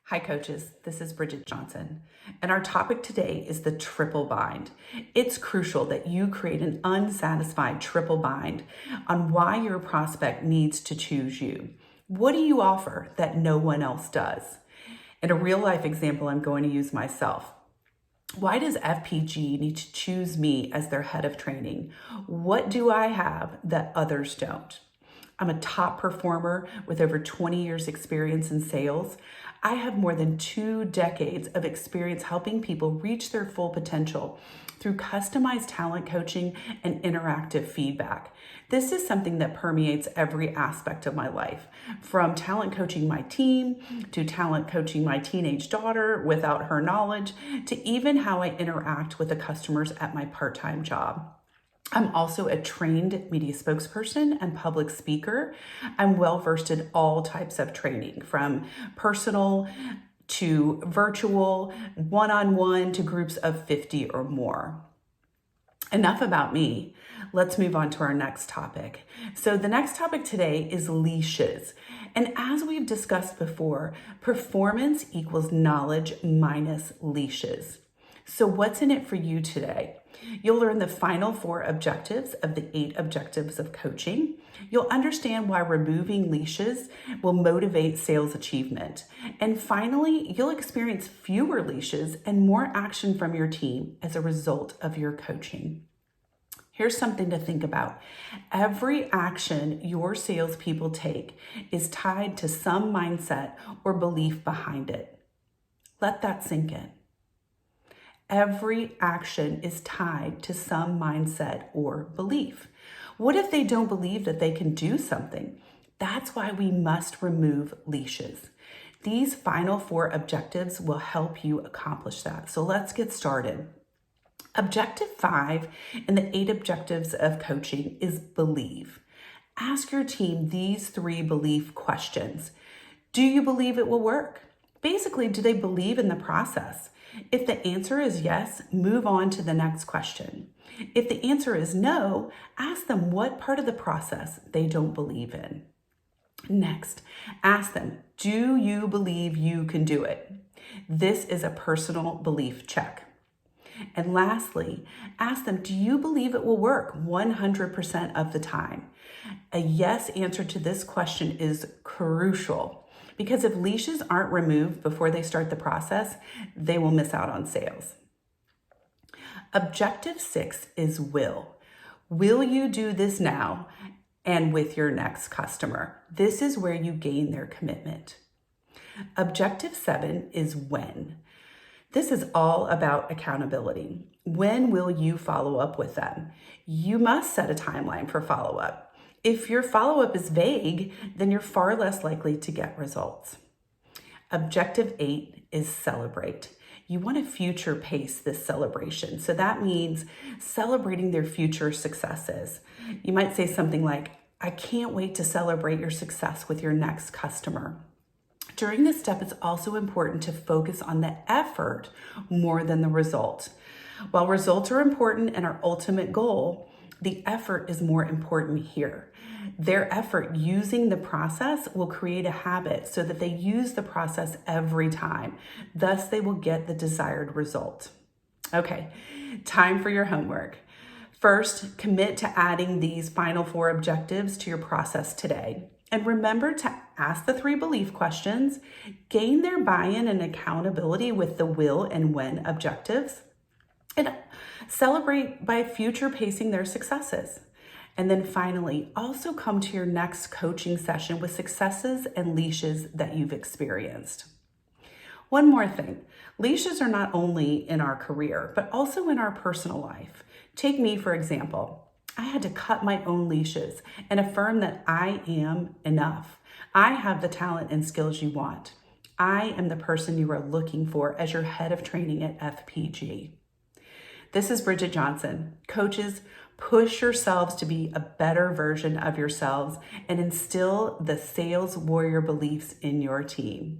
Hi coaches, this is Bridget Johnson, and our topic today is the triple bind. It's crucial that you create an unsatisfied triple bind on why your prospect needs to choose you. What do you offer that no one else does? In a real life example, I'm going to use myself. Why does FPG need to choose me as their head of training? What do I have that others don't? I'm a top performer with over 20 years experience in sales. I have more than 2 decades of experience helping people reach their full potential through customized talent coaching and interactive feedback. This is something that permeates every aspect of my life, from talent coaching my team, to talent coaching my teenage daughter without her knowledge, to even how I interact with the customers at my part-time job. I'm also a trained media spokesperson and public speaker. I'm well-versed in all types of training, from personal to virtual, one-on-one to groups of 50 or more. Enough about me. Let's move on to our next topic. So the next topic today is leashes. And as we've discussed before, performance equals knowledge minus leashes. So what's in it for you today? You'll learn the final 4 objectives of the 8 objectives of coaching. You'll understand why removing leashes will motivate sales achievement. And finally, you'll experience fewer leashes and more action from your team as a result of your coaching. Here's something to think about. Every action your salespeople take is tied to some mindset or belief behind it. Let that sink in. Every action is tied to some mindset or belief. What if they don't believe that they can do something? That's why we must remove leashes. These final 4 objectives will help you accomplish that. So let's get started. Objective 5 in the 8 objectives of coaching is believe. Ask your team these 3 belief questions. Do you believe it will work? Basically, do they believe in the process? If the answer is yes, move on to the next question. If the answer is no, ask them what part of the process they don't believe in. Next, ask them, do you believe you can do it? This is a personal belief check. And lastly, ask them, do you believe it will work 100% of the time? A yes answer to this question is crucial, because if leashes aren't removed before they start the process, they will miss out on sales. Objective 6 is will. Will you do this now and with your next customer? This is where you gain their commitment. Objective 7 is when. This is all about accountability. When will you follow up with them? You must set a timeline for follow-up. If your follow-up is vague, then you're far less likely to get results. Objective 8 is celebrate. You want to future pace this celebration. So that means celebrating their future successes. You might say something like, I can't wait to celebrate your success with your next customer. During this step, it's also important to focus on the effort more than the result. While results are important and our ultimate goal, the effort is more important here. Their effort using the process will create a habit so that they use the process every time. Thus, they will get the desired result. Okay, time for your homework. First, commit to adding these final 4 objectives to your process today. And remember to ask the 3 belief questions, gain their buy-in and accountability with the will and when objectives, and celebrate by future pacing their successes. And then finally, also come to your next coaching session with successes and leashes that you've experienced. One more thing, leashes are not only in our career, but also in our personal life. Take me, for example. I had to cut my own leashes and affirm that I am enough. I have the talent and skills you want. I am the person you are looking for as your head of training at FPG. This is Bridget Johnson. Coaches, push yourselves to be a better version of yourselves and instill the sales warrior beliefs in your team.